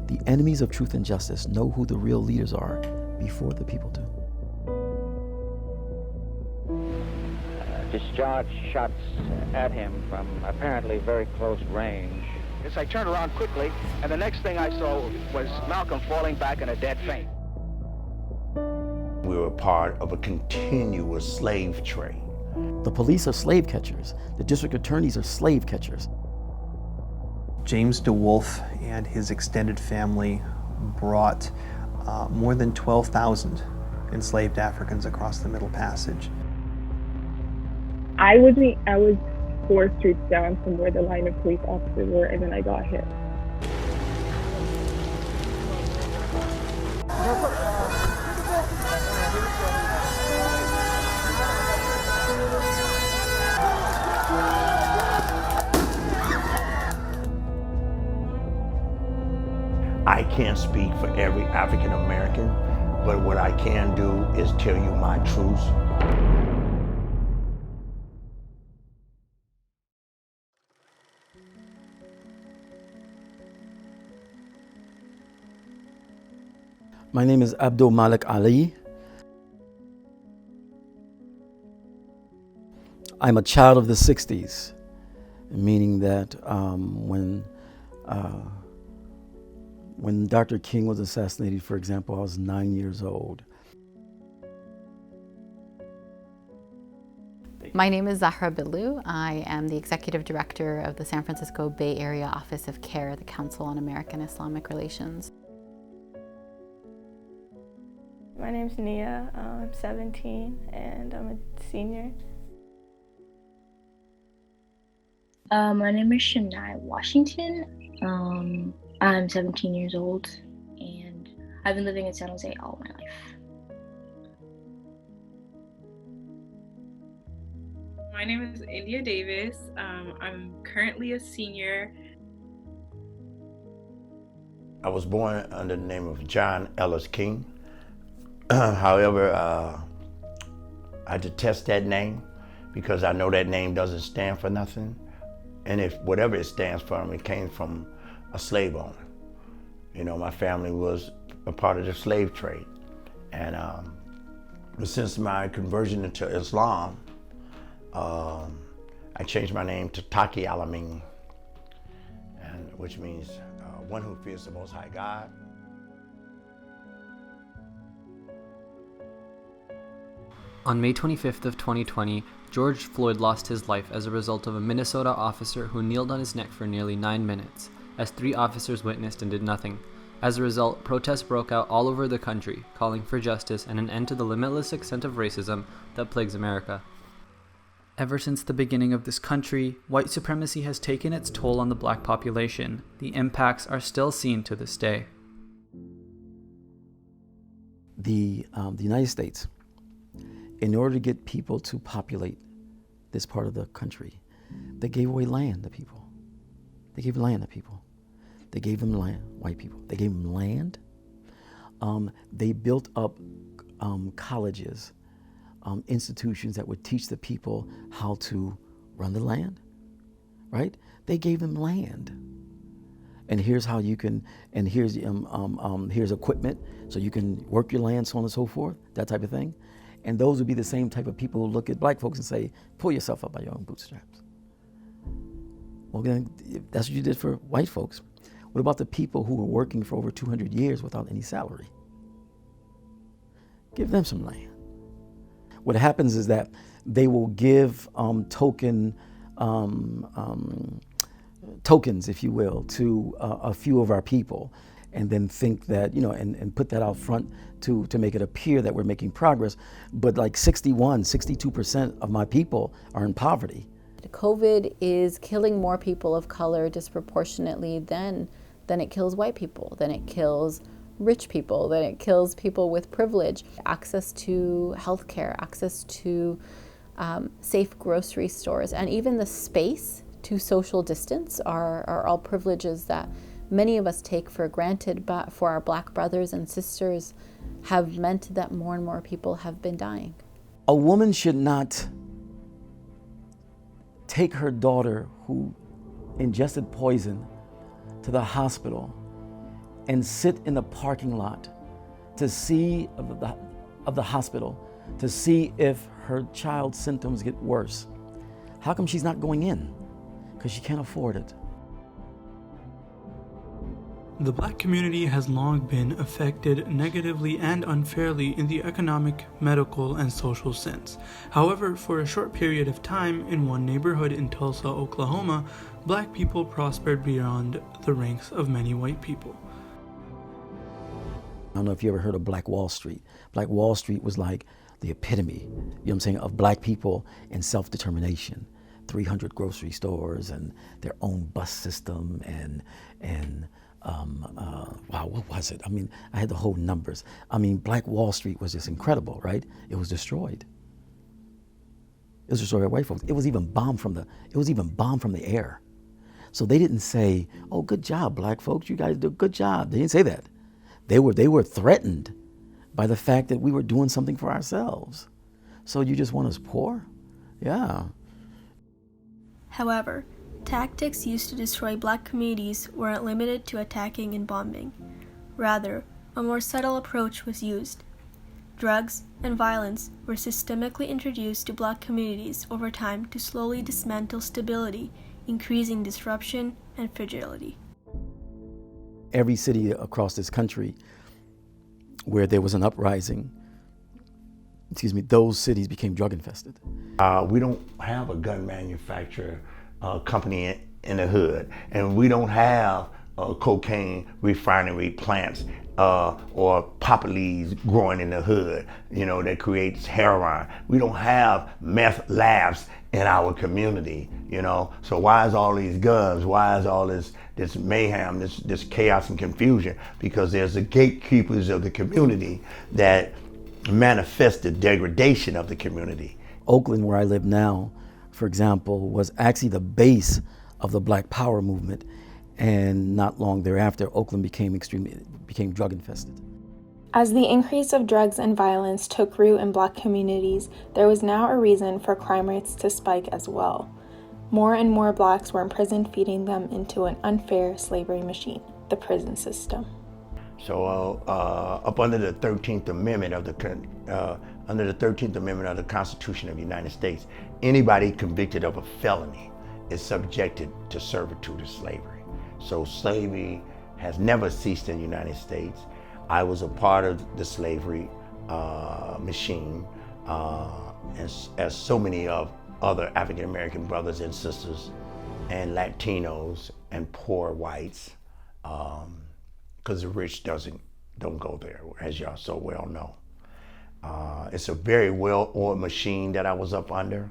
The enemies of truth and justice know who the real leaders are before the people do. Discharged shots at him from apparently very close range. As I turned around quickly, and the next thing I saw was Malcolm falling back in a dead faint. We were part of a continuous slave trade. The police are slave catchers. The district attorneys are slave catchers. James DeWolf and his extended family brought more than 12,000 enslaved Africans across the Middle Passage. I was 4 streets down from where the line of police officers were, and then I got hit. I can't speak for every African American, but what I can do is tell you my truth. My name is Abdelmalik Ali. I'm a child of the 60s, meaning that when Dr. King was assassinated, for example, I was 9 years old. My name is Zahra Billoo. I am the Executive Director of the San Francisco Bay Area Office of CARE, the Council on American Islamic Relations. My name's Nia. I'm 17 and I'm a senior. My name is Sianai Washington. I'm 17 years old and I've been living in San Jose all my life. My name is India Davis. I'm currently a senior. I was born under the name of John Ellis King. However, I detest that name because I know that name doesn't stand for nothing. And if whatever it stands for, it came from a slave owner. You know, my family was a part of the slave trade. And but since my conversion into Islam, I changed my name to Taqi Alameen, which means one who fears the Most High God. On May 25th of 2020, George Floyd lost his life as a result of a Minnesota officer who kneeled on his neck for nearly 9 minutes, as 3 officers witnessed and did nothing. As a result, protests broke out all over the country, calling for justice and an end to the limitless extent of racism that plagues America. Ever since the beginning of this country, white supremacy has taken its toll on the black population. The impacts are still seen to this day. The United States, in order to get people to populate this part of the country, they gave away land to people. They gave land to people. They gave them land, white people. They gave them land. They built up colleges, institutions that would teach the people how to run the land, right? They gave them land. And here's how you can, and here's equipment, so you can work your land, so on and so forth, that type of thing. And those would be the same type of people who look at black folks and say, pull yourself up by your own bootstraps. Well, then, if that's what you did for white folks. What about the people who were working for over 200 years without any salary? Give them some land. What happens is that they will give tokens, if you will, to a few of our people, and then think that, and put that out front to make it appear that we're making progress. But like 62% of my people are in poverty. COVID is killing more people of color disproportionately than it kills white people, than it kills rich people, than it kills people with privilege. Access to healthcare, access to safe grocery stores, and even the space to social distance are all privileges that many of us take for granted, but for our black brothers and sisters have meant that more and more people have been dying. A woman should not take her daughter who ingested poison to the hospital and sit in the parking lot to see of the hospital to see if her child's symptoms get worse. How come she's not going in? Because she can't afford it. The Black community has long been affected negatively and unfairly in the economic, medical, and social sense. However, for a short period of time in one neighborhood in Tulsa, Oklahoma, Black people prospered beyond the ranks of many white people. I don't know if you ever heard of Black Wall Street. Black Wall Street was like the epitome, you know what I'm saying, of Black people and self-determination. 300 grocery stores and their own bus system and wow, what was it? I mean, I had the whole numbers. I mean, Black Wall Street was just incredible, right? It was destroyed. It was destroyed by white folks. It was even bombed from the air. So they didn't say, "Oh, good job, Black folks, you guys did a good job." They didn't say that. They were threatened by the fact that we were doing something for ourselves. So you just want us poor? Yeah. However, tactics used to destroy Black communities weren't limited to attacking and bombing. Rather, a more subtle approach was used. Drugs and violence were systemically introduced to Black communities over time to slowly dismantle stability, increasing disruption and fragility. Every city across this country where there was an uprising, those cities became drug infested. We don't have a gun manufacturer company in the hood, and we don't have cocaine refinery plants or poppies growing in the hood, that creates heroin. We don't have meth labs in our community, So why is all these guns? Why is all this mayhem, this chaos and confusion? Because there's the gatekeepers of the community that manifest the degradation of the community. Oakland, where I live now, for example, was actually the base of the Black Power movement, and not long thereafter, Oakland became drug infested. As the increase of drugs and violence took root in Black communities, there was now a reason for crime rates to spike as well. More and more Blacks were imprisoned, feeding them into an unfair slavery machine, the prison system. So up under the 13th Amendment of the Constitution of the United States, anybody convicted of a felony is subjected to servitude or slavery. So slavery has never ceased in the United States. I was a part of the slavery machine, as so many of other African American brothers and sisters and Latinos and poor whites, because the rich don't go there, as y'all so well know. It's a very well-oiled machine that I was up under.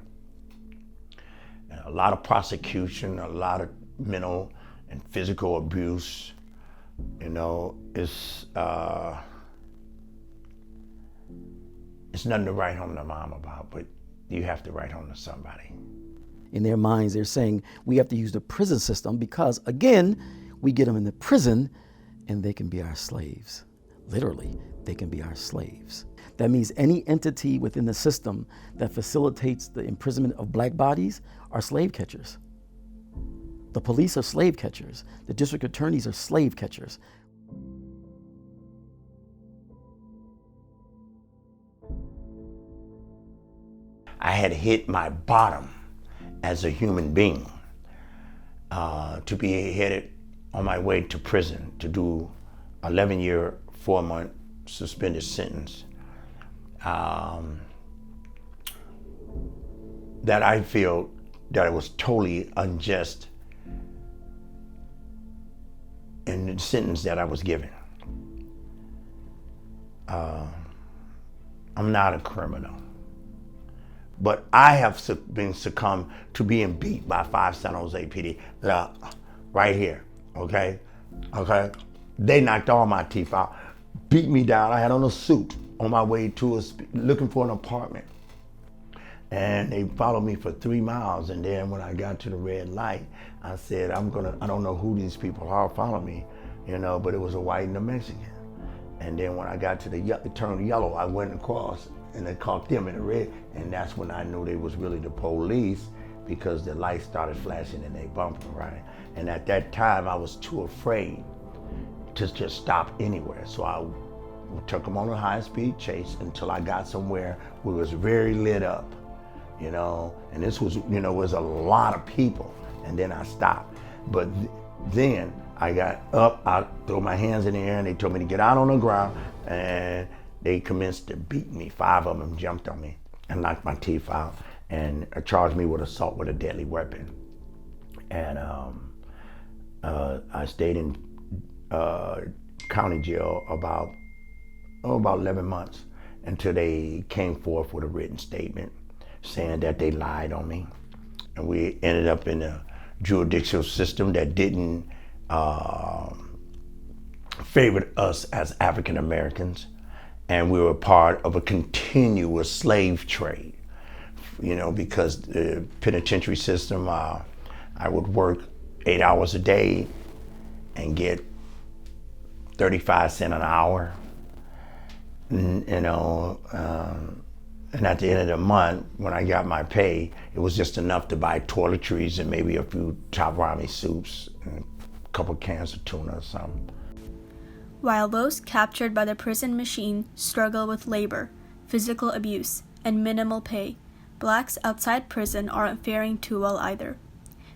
And a lot of prosecution, a lot of mental and physical abuse. It's nothing to write home to mom about, but you have to write home to somebody. In their minds, they're saying we have to use the prison system because, again, we get them in the prison and they can be our slaves. Literally, they can be our slaves. That means any entity within the system that facilitates the imprisonment of Black bodies are slave catchers. The police are slave catchers. The district attorneys are slave catchers. I had hit my bottom as a human being to be headed on my way to prison to do 11-year, 4-month suspended sentence. That I feel that it was totally unjust in the sentence that I was given. I'm not a criminal, but I have been succumbed to being beat by 5 San Jose PD. Right here, okay? They knocked all my teeth out, beat me down. I had on a suit on my way to looking for an apartment. And they followed me for 3 miles. And then when I got to the red light, I said, I don't know who these people are following me, but it was a white and a Mexican. And then when I got to it turned yellow, I went across and they caught them in the red. And that's when I knew they was really the police, because the lights started flashing and they bumped me, right? And at that time, I was too afraid to just stop anywhere. So I took them on a high-speed chase until I got somewhere where it was very lit up, you know, and this was, you know, was a lot of people, and then I stopped. But then I got up, I threw my hands in the air, and they told me to get out on the ground, and they commenced to beat me. 5 of them jumped on me and knocked my teeth out and charged me with assault with a deadly weapon. And I stayed in county jail about 11 months until they came forth with a written statement saying that they lied on me. And we ended up in a judicial system that didn't favor us as African Americans. And we were part of a continuous slave trade, you know, because the penitentiary system, I would work 8 hours a day and get 35 cents an hour, you know, and at the end of the month, when I got my pay, it was just enough to buy toiletries and maybe a few top ramen soups and a couple cans of tuna or something. While those captured by the prison machine struggle with labor, physical abuse, and minimal pay, blacks outside prison aren't faring too well either.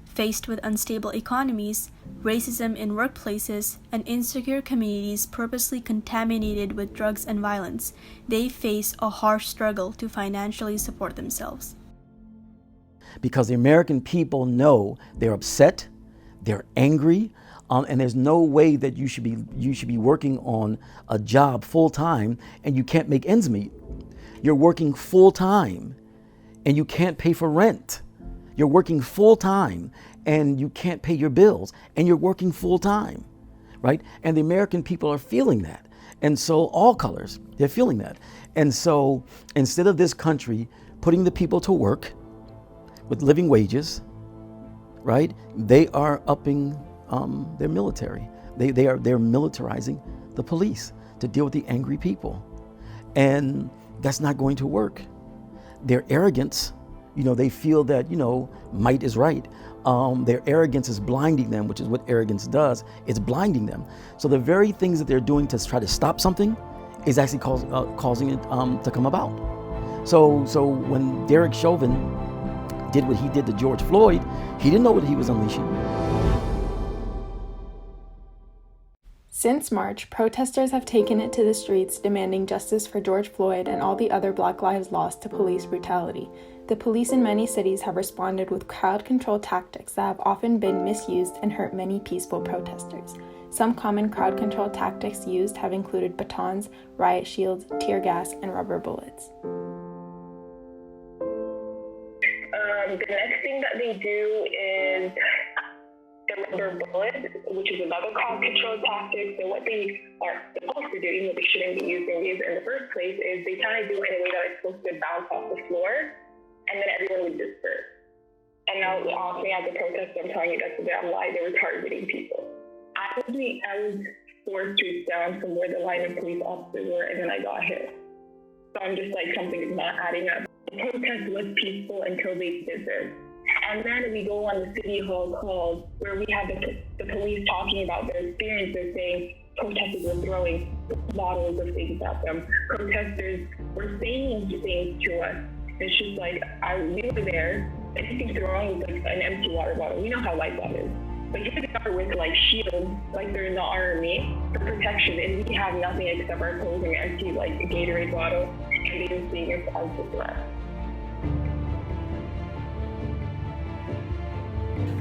Faced with unstable economies, racism in workplaces, and insecure communities purposely contaminated with drugs and violence, they face a harsh struggle to financially support themselves. Because the American people know they're upset, they're angry, and there's no way that you should be working on a job full time and you can't make ends meet. You're working full time and you can't pay for rent. You're working full time and you can't pay your bills, and you're working full time, right? And the American people are feeling that. And so all colors, they're feeling that. And so instead of this country putting the people to work with living wages, right? They are upping their military. They're militarizing the police to deal with the angry people. And that's not going to work. Their arrogance, you know, they feel that, you know, might is right. Their arrogance is blinding them, which is what arrogance does. It's blinding them. So the very things that they're doing to try to stop something is actually causing it to come about. So when Derek Chauvin did what he did to George Floyd, he didn't know what he was unleashing. Since March, protesters have taken it to the streets demanding justice for George Floyd and all the other Black lives lost to police brutality. The police in many cities have responded with crowd control tactics that have often been misused and hurt many peaceful protesters. Some common crowd control tactics used have included batons, riot shields, tear gas, and rubber bullets. The next thing that they do is the rubber bullet, which is another crowd control tactic. So what they are supposed to do, even though they shouldn't be using these in the first place, is they kind of do it in a way that it's supposed to bounce off the floor, and then everyone would disperse. And now, honestly, as a protester, I'm telling you that's a damn lie. They were targeting people. I was 4 streets down from where the line of police officers were, and then I got hit. So I'm just like, something is not adding up. The protest was peaceful until they did this. And then we go on the city hall calls where we have the police talking about their experiences, saying protesters were throwing bottles of things at them. Protesters were saying things to us. It's just like, we were there. Anything throwing was like an empty water bottle. We know how light that is. But here they are with like shields, like they're in the army, for protection, and we have nothing except our clothes and empty like a Gatorade bottle, and they're seeing us as a threat.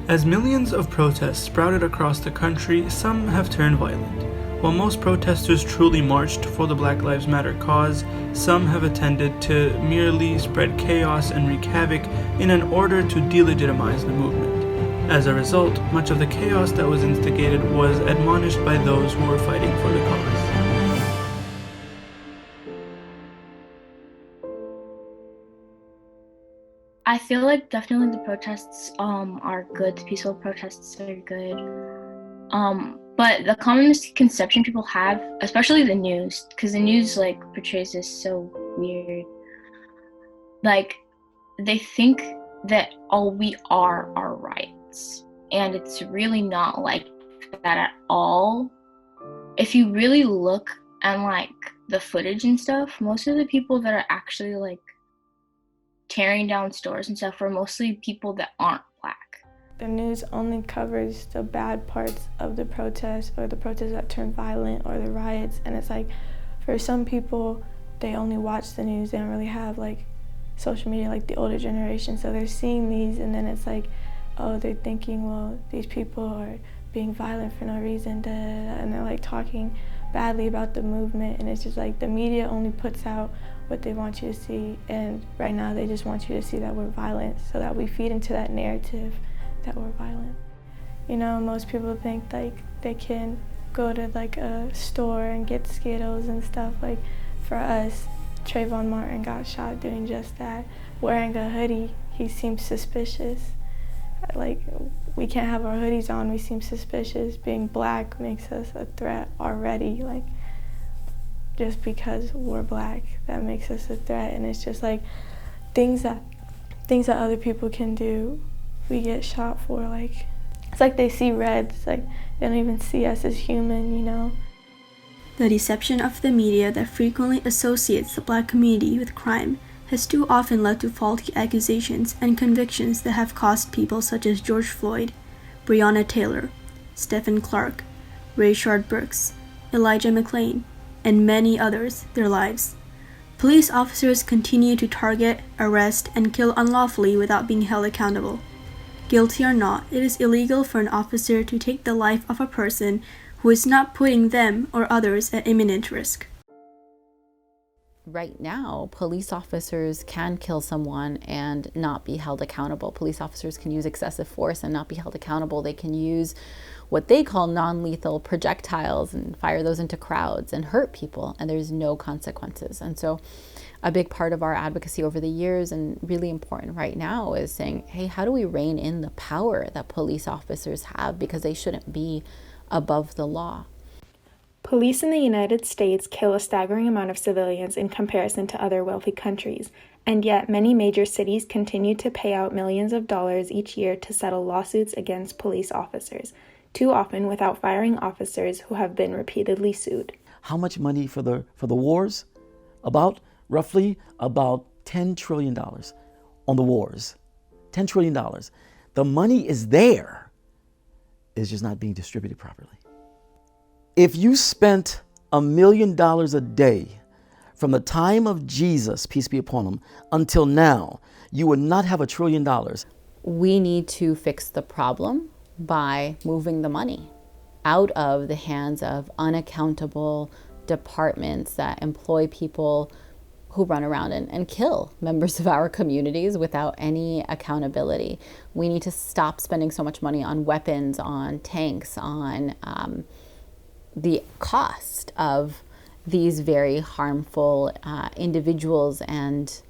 As millions of protests sprouted across the country, some have turned violent. While most protesters truly marched for the Black Lives Matter cause, some have attended to merely spread chaos and wreak havoc in an order to delegitimize the movement. As a result, much of the chaos that was instigated was admonished by those who were fighting for the cause. I feel like definitely the protests are good. The peaceful protests are good. But the common misconception people have, especially the news, because the news like portrays this so weird. Like, they think that all we are our rights, and it's really not like that at all. if you really look and like the footage and stuff, most of the people that are actually like tearing down stores and stuff are mostly people that aren't black. The news only covers the bad parts of the protests, or the protests that turn violent, or the riots, and it's like for some people they only watch the news. They don't really have like social media like the older generation, so they're seeing these and then it's like, oh, they're thinking, well, these people are being violent for no reason, and they're like talking badly about the movement, and it's just like the media only puts out what they want you to see, and right now they just want you to see that we're violent so that we feed into that narrative that we're violent. You know, most people think like they can go to like a store and get Skittles and stuff. Like for us, Trayvon Martin got shot doing just that. Wearing a hoodie, he seems suspicious. Like, we can't have our hoodies on, we seem suspicious. Being black makes us a threat already. Like, just because we're black, that makes us a threat. And it's just like things that other people can do, we get shot for. Like, it's like they see red. It's like they don't even see us as human, you know? The deception of the media that frequently associates the black community with crime has too often led to faulty accusations and convictions that have cost people such as George Floyd, Breonna Taylor, Stephen Clark, Rayshard Brooks, Elijah McClain, and many others their lives. Police officers continue to target, arrest, and kill unlawfully without being held accountable. Guilty or not, it is illegal for an officer to take the life of a person who is not putting them or others at imminent risk. Right now, police officers can kill someone and not be held accountable. Police officers can use excessive force and not be held accountable. They can use what they call non-lethal projectiles and fire those into crowds and hurt people, and there's no consequences. And so a big part of our advocacy over the years, and really important right now, is saying, hey, how do we rein in the power that police officers have, because they shouldn't be above the law. Police in the United States kill a staggering amount of civilians in comparison to other wealthy countries, and yet many major cities continue to pay out millions of dollars each year to settle lawsuits against police officers, too often without firing officers who have been repeatedly sued. How much money for the wars? Roughly about $10 trillion on the wars. $10 trillion. The money is there. It's just not being distributed properly. If you spent $1 million a day from the time of Jesus, peace be upon him, until now, you would not have $1 trillion. We need to fix the problem by moving the money out of the hands of unaccountable departments that employ people who run around and kill members of our communities without any accountability. We need to stop spending so much money on weapons, on tanks, on the cost of these very harmful individuals and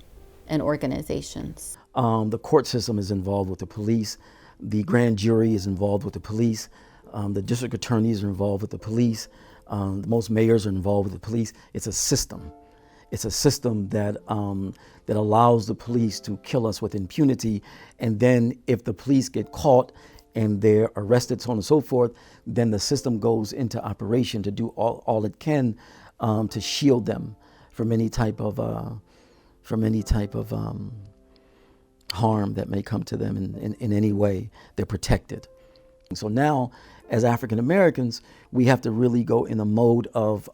organizations. The court system is involved with the police. The grand jury is involved with the police. The district attorneys are involved with the police. Most mayors are involved with the police. It's a system. It's a system that allows the police to kill us with impunity. And then if the police get caught and they're arrested, so on and so forth, then the system goes into operation to do all it can to shield them from any type of harm that may come to them in any way. They're protected. So now, as African Americans, we have to really go in a mode of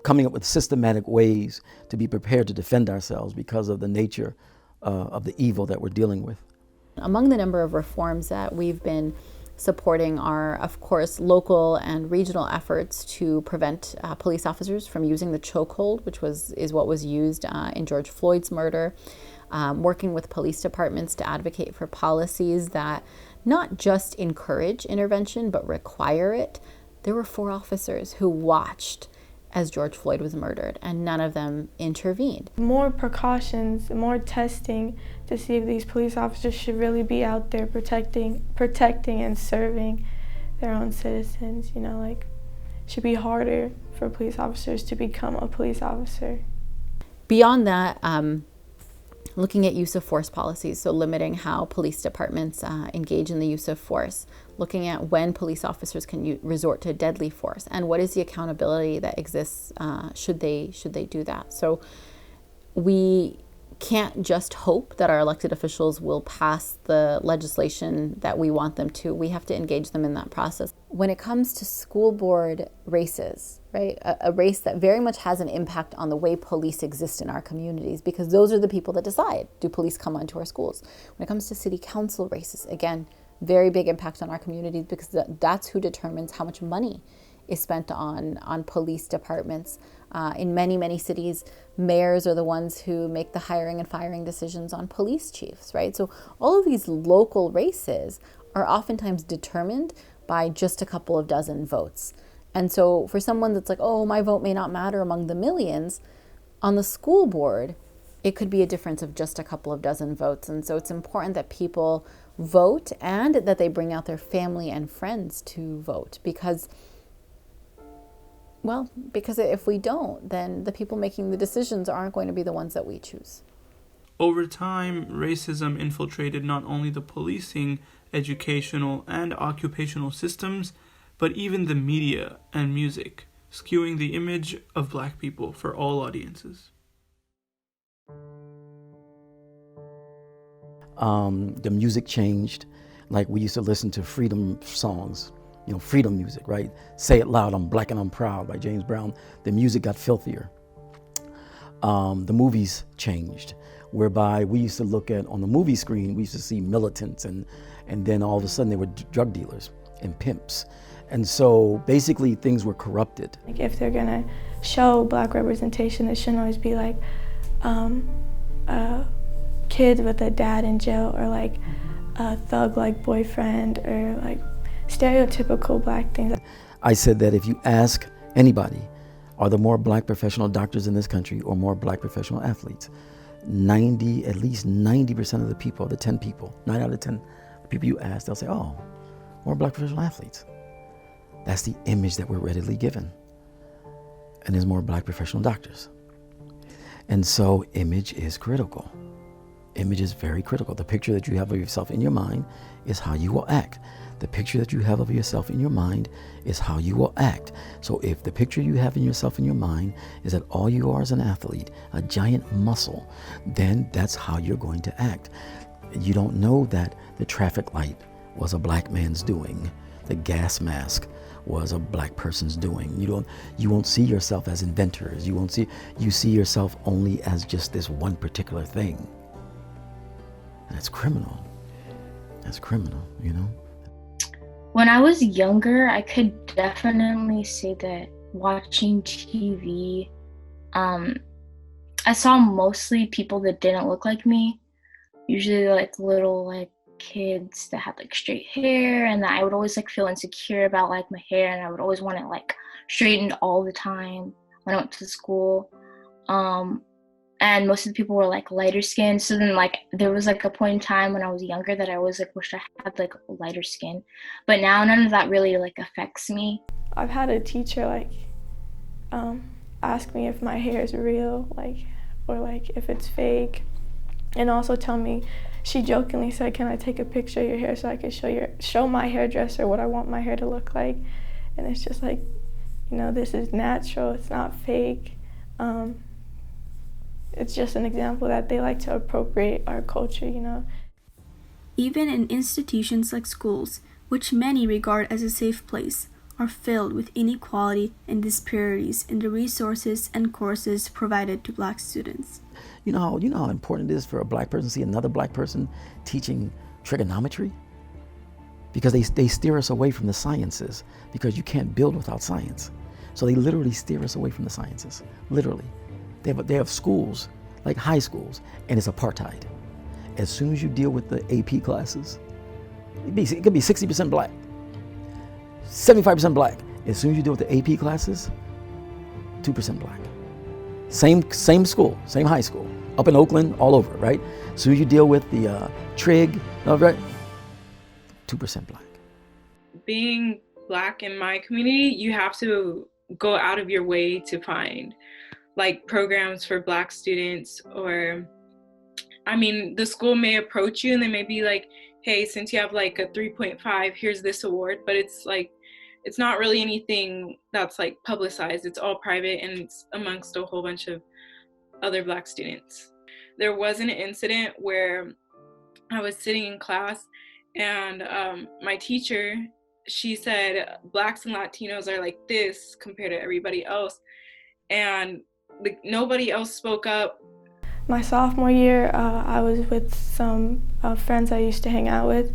coming up with systematic ways to be prepared to defend ourselves because of the nature of the evil that we're dealing with. Among the number of reforms that we've been supporting are, of course, local and regional efforts to prevent police officers from using the chokehold, which is what was used in George Floyd's murder. Working with police departments to advocate for policies that not just encourage intervention, but require it. There were 4 officers who watched as George Floyd was murdered, and none of them intervened. More precautions, more testing to see if these police officers should really be out there protecting and serving their own citizens. You know, like, it should be harder for police officers to become a police officer. Beyond that, looking at use of force policies, so limiting how police departments engage in the use of force, looking at when police officers can resort to deadly force, and what is the accountability that exists should they do that. So we can't just hope that our elected officials will pass the legislation that we want them to. We have to engage them in that process. When it comes to school board races, right, a race that very much has an impact on the way police exist in our communities, because those are the people that decide, do police come onto our schools? When it comes to city council races, again, very big impact on our communities, because that's who determines how much money is spent on police departments. In many, many cities, mayors are the ones who make the hiring and firing decisions on police chiefs, right? So all of these local races are oftentimes determined by just a couple of dozen votes. And so for someone that's like, oh, my vote may not matter among the millions, on the school board, it could be a difference of just a couple of dozen votes. And so it's important that people vote and that they bring out their family and friends to vote, because if we don't, then the people making the decisions aren't going to be the ones that we choose. Over time, racism infiltrated not only the policing, educational, and occupational systems, but even the media and music, skewing the image of Black people for all audiences. The music changed. Like, we used to listen to freedom songs, freedom music, right? Say It Loud, I'm Black and I'm Proud by James Brown. The music got filthier. The movies changed, whereby we used to look at, on the movie screen, we used to see militants, and then all of a sudden they were drug dealers and pimps. And so basically things were corrupted. Like, if they're gonna show Black representation, it shouldn't always be like kids with a dad in jail, or like a thug-like boyfriend, or like stereotypical Black things. I said that if you ask anybody, are there more Black professional doctors in this country or more Black professional athletes? At least 90% of the people, the 10 people, 9 out of 10 people you ask, they'll say, oh, more Black professional athletes. That's the image that we're readily given. And there's more Black professional doctors. And so image is critical. Image is very critical. The picture that you have of yourself in your mind is how you will act. The picture that you have of yourself in your mind is how you will act. So if the picture you have in yourself in your mind is that all you are is an athlete, a giant muscle, then that's how you're going to act. You don't know that the traffic light was a Black man's doing. The gas mask was a Black person's doing. You won't see yourself as inventors. You see yourself only as just this one particular thing. And that's criminal. That's criminal, When I was younger, I could definitely say that watching TV, I saw mostly people that didn't look like me. Usually like little kids that had straight hair, and that I would always feel insecure about my hair, and I would always want it straightened all the time when I went to school. And most of the people were lighter skinned. So then there was a point in time when I was younger that I always wished I had lighter skin. But now none of that really affects me. I've had a teacher ask me if my hair is real, or if it's fake, and also tell me, she jokingly said, can I take a picture of your hair so I can show my hairdresser what I want my hair to look like? And it's just this is natural, it's not fake. It's just an example that they like to appropriate our culture, Even in institutions like schools, which many regard as a safe place, are filled with inequality and disparities in the resources and courses provided to Black students. You know how important it is for a Black person to see another Black person teaching trigonometry? Because they steer us away from the sciences, because you can't build without science. So they literally steer us away from the sciences, literally. They have schools, like high schools, and it's apartheid. As soon as you deal with the AP classes, it could be 60% Black, 75% Black. As soon as you deal with the AP classes, 2% Black. Same school, same high school, up in Oakland, all over, right? As soon as you deal with the trig, right? 2% Black. Being Black in my community, you have to go out of your way to find programs for Black students, or I mean, the school may approach you and they may be like, hey, since you have like a 3.5, here's this award, but it's like, it's not really anything that's like publicized. It's all private and it's amongst a whole bunch of other Black students. There was an incident where I was sitting in class and my teacher, she said, Blacks and Latinos are like this compared to everybody else. And nobody else spoke up. My sophomore year, I was with some friends I used to hang out with,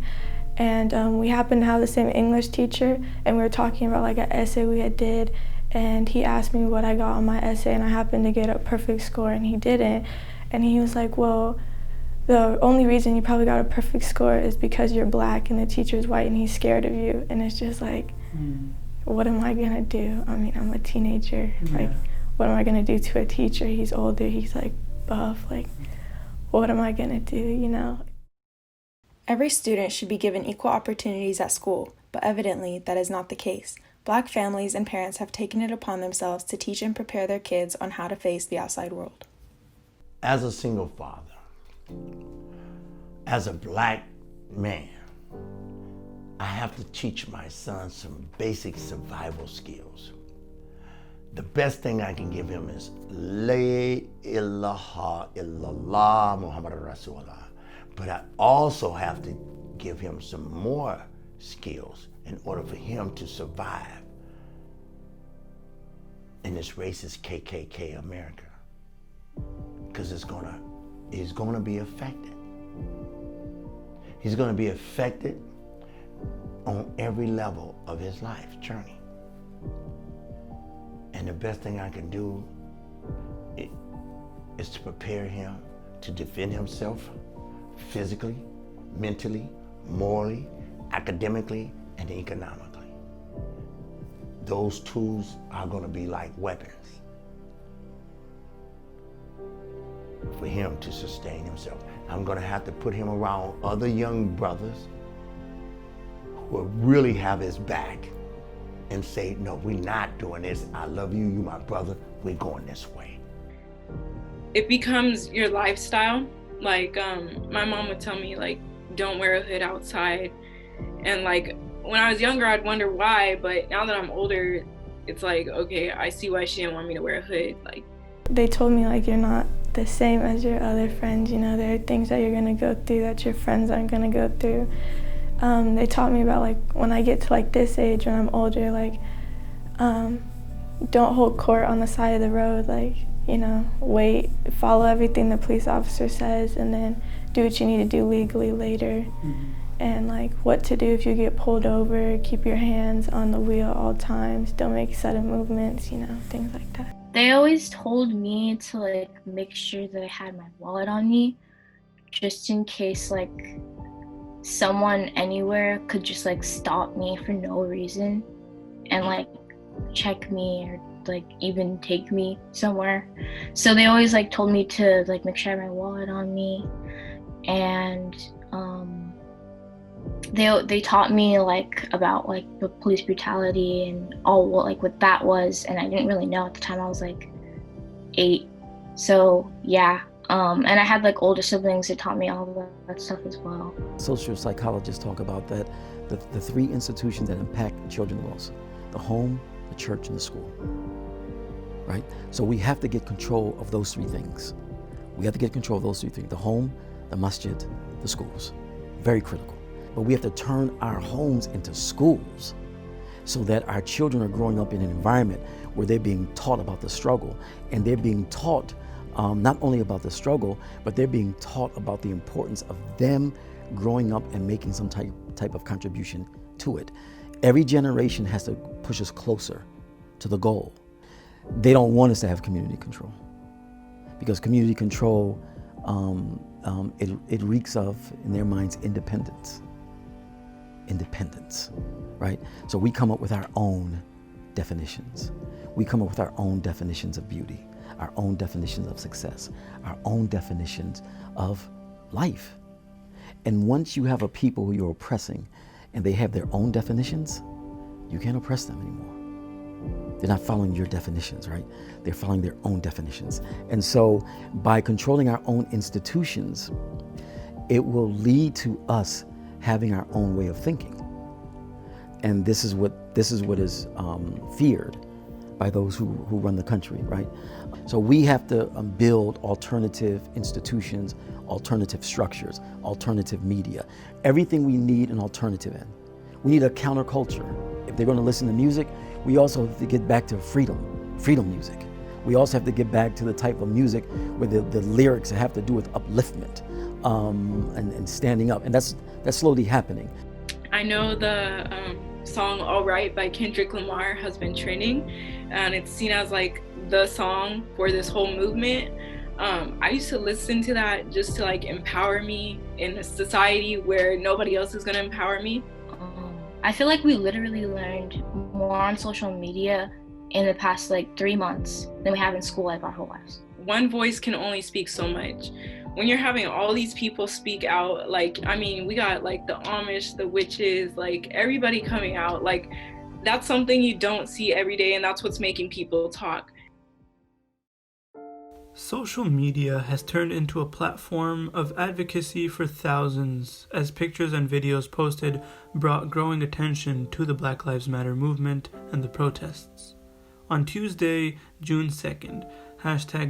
and we happened to have the same English teacher, and we were talking about like an essay we had did, and he asked me what I got on my essay, and I happened to get a perfect score, and he didn't. And he was like, well, the only reason you probably got a perfect score is because you're Black and the teacher's white and he's scared of you. And it's just like, what am I gonna do? I mean, I'm a teenager. Like, what am I gonna do to a teacher? He's older, he's like buff, like, what am I gonna do, you know? Every student should be given equal opportunities at school, but evidently that is not the case. Black families and parents have taken it upon themselves to teach and prepare their kids on how to face the outside world. As a single father, as a Black man, I have to teach my son some basic survival skills. The best thing I can give him is La ilaha illallah Muhammad Rasulullah. But I also have to give him some more skills in order for him to survive in this racist KKK America. Because he's gonna be affected. He's gonna be affected on every level of his life journey. And the best thing I can do is to prepare him to defend himself physically, mentally, morally, academically, and economically. Those tools are gonna be like weapons for him to sustain himself. I'm gonna have to put him around other young brothers who will really have his back and say, no, we're not doing this. I love you, you my brother, we're going this way. It becomes your lifestyle. Like, my mom would tell me, like, don't wear a hood outside. And like, when I was younger, I'd wonder why, but now that I'm older, it's like, okay, I see why she didn't want me to wear a hood. Like, they told me, like, you're not the same as your other friends, you know, there are things that you're gonna go through that your friends aren't gonna go through. They taught me about, like, when I get to like this age, when I'm older, like, don't hold court on the side of the road, like, you know, wait, follow everything the police officer says, and then do what you need to do legally later. And like, what to do if you get pulled over, keep your hands on the wheel all times, don't make sudden movements, you know, things like that. They always told me to like make sure that I had my wallet on me, just in case like someone anywhere could just like stop me for no reason and like check me or like even take me somewhere. So they always like told me to like make sure I had my wallet on me, and they taught me like about like the police brutality and all what that was, and I didn't really know at the time. I was like 8, so yeah. And I had like older siblings that taught me all that stuff as well. Social psychologists talk about that, the 3 institutions that impact children the most: the home, the church, and the school, right? So we have to get control of those 3 things. We have to get control of those 3 things: the home, the masjid, the schools. Very critical. But we have to turn our homes into schools so that our children are growing up in an environment where they're being taught about the struggle, and they're being taught not only about the struggle, but they're being taught about the importance of them growing up and making some type of contribution to it. Every generation has to push us closer to the goal. They don't want us to have community control, because community control, it reeks of, in their minds, independence, right? So we come up with our own definitions. We come up with our own definitions of beauty, our own definitions of success, our own definitions of life. And once you have a people who you're oppressing and they have their own definitions, you can't oppress them anymore. They're not following your definitions, right? They're following their own definitions. And so by controlling our own institutions, it will lead to us having our own way of thinking. And this is what is feared by those who run the country, right? So we have to build alternative institutions, alternative structures, alternative media, everything we need an alternative in. We need a counterculture. If they're going to listen to music, we also have to get back to freedom music. We also have to get back to the type of music where the lyrics have to do with upliftment and standing up, and that's slowly happening. I know the song All Right by Kendrick Lamar has been trending, and it's seen as like the song for this whole movement. I used to listen to that just to like empower me in a society where nobody else is gonna empower me. I feel like we literally learned more on social media in the past like 3 months than we have in school like our whole lives. One voice can only speak so much. When you're having all these people speak out, like, I mean, we got like the Amish, the witches, like everybody coming out, like that's something you don't see every day, and that's what's making people talk. Social media has turned into a platform of advocacy for thousands, as pictures and videos posted brought growing attention to the Black Lives Matter movement and the protests. On Tuesday, June 2nd,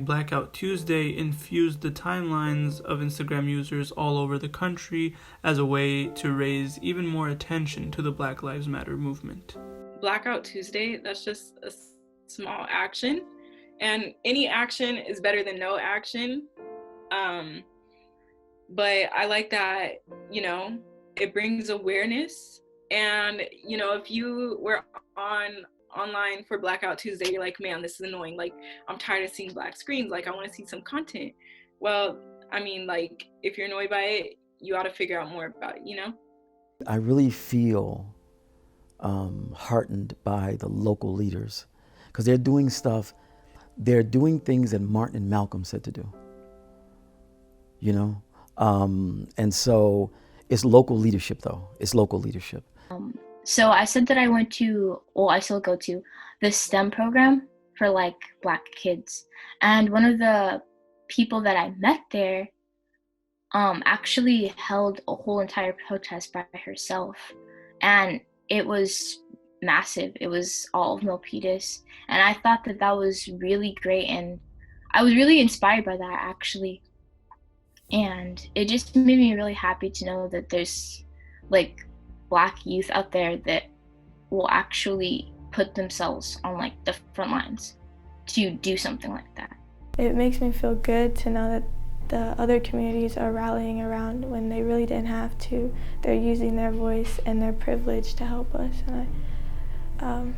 #Blackout Tuesday infused the timelines of Instagram users all over the country as a way to raise even more attention to the Black Lives Matter movement. Blackout Tuesday, that's just a small action. And any action is better than no action. But I like that, you know, it brings awareness. And, you know, if you were online for Blackout Tuesday, you're like, man, this is annoying. Like, I'm tired of seeing black screens. Like, I want to see some content. Well, I mean, like, if you're annoyed by it, you ought to figure out more about it, you know? I really feel heartened by the local leaders because they're doing things that Martin and Malcolm said to do, you know? And so it's local leadership though, it's local leadership. So I said that I still go to the STEM program for like black kids. And one of the people that I met there actually held a whole entire protest by herself. And it was massive. It was all of Milpitas. And I thought that was really great. And I was really inspired by that actually. And it just made me really happy to know that there's like black youth out there that will actually put themselves on like the front lines to do something like that. It makes me feel good to know that the other communities are rallying around when they really didn't have to. They're using their voice and their privilege to help us. And I'm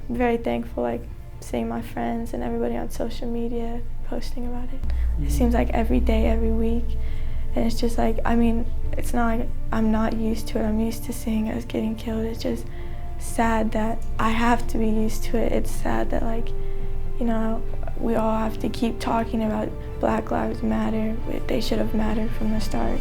very thankful, like seeing my friends and everybody on social media posting about it. It seems like every day, every week. And it's just like, I mean, it's not like I'm not used to it. I'm used to seeing us getting killed. It's just sad that I have to be used to it. It's sad that, like, you know, we all have to keep talking about Black Lives Matter. They should have mattered from the start.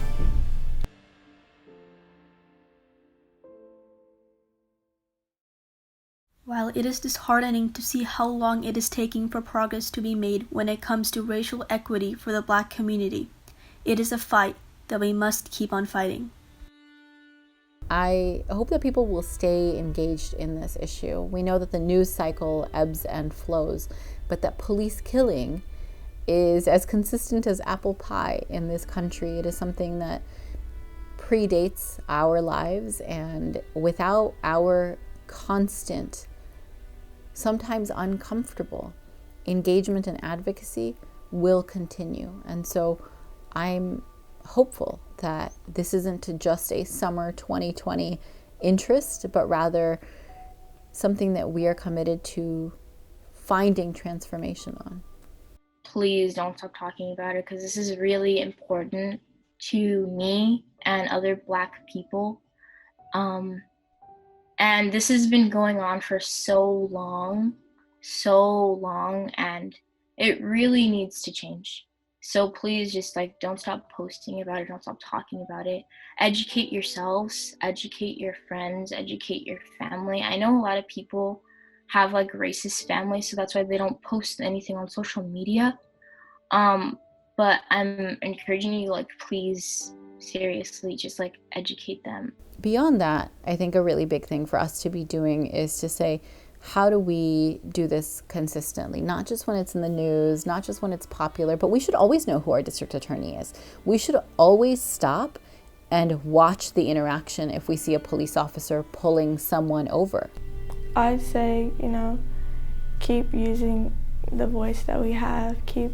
While it is disheartening to see how long it is taking for progress to be made when it comes to racial equity for the Black community, it is a fight that we must keep on fighting. I hope that people will stay engaged in this issue. We know that the news cycle ebbs and flows, but that police killing is as consistent as apple pie in this country. It is something that predates our lives, and without our constant, sometimes uncomfortable engagement and advocacy will continue. And so I'm hopeful that this isn't just a summer 2020 interest, but rather something that we are committed to finding transformation on. Please don't stop talking about it, because this is really important to me and other Black people. And this has been going on for so long, and it really needs to change. So please just like don't stop posting about it, don't stop talking about it. Educate yourselves, educate your friends, educate your family. I know a lot of people have like racist families, so that's why they don't post anything on social media. But I'm encouraging you, like, please, seriously, just like educate them. Beyond that, I think a really big thing for us to be doing is to say, how do we do this consistently? Not just when it's in the news, not just when it's popular, but we should always know who our district attorney is. We should always stop and watch the interaction if we see a police officer pulling someone over. I'd say, keep using the voice that we have, keep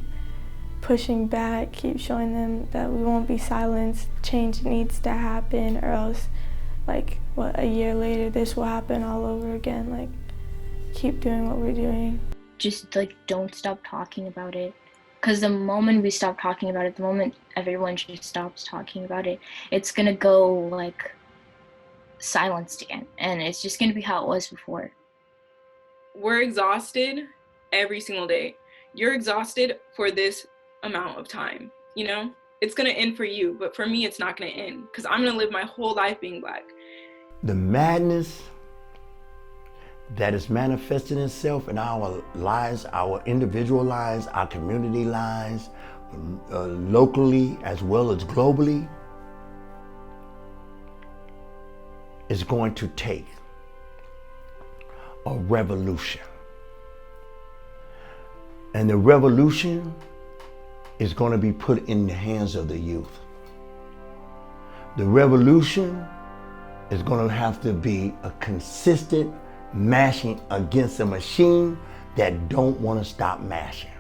pushing back, keep showing them that we won't be silenced. Change needs to happen, or else, a year later, this will happen all over again. Keep doing what we're doing. Just don't stop talking about it. Because the moment we stop talking about it, the moment everyone just stops talking about it, it's gonna go silenced again. And it's just gonna be how it was before. We're exhausted every single day. You're exhausted for this amount of time, It's gonna end for you, but for me, it's not gonna end. Because I'm gonna live my whole life being Black. The madness that is manifesting itself in our lives, our individual lives, our community lives, locally as well as globally, is going to take a revolution. And the revolution is going to be put in the hands of the youth. The revolution is going to have to be a consistent mashing against a machine that don't want to stop mashing.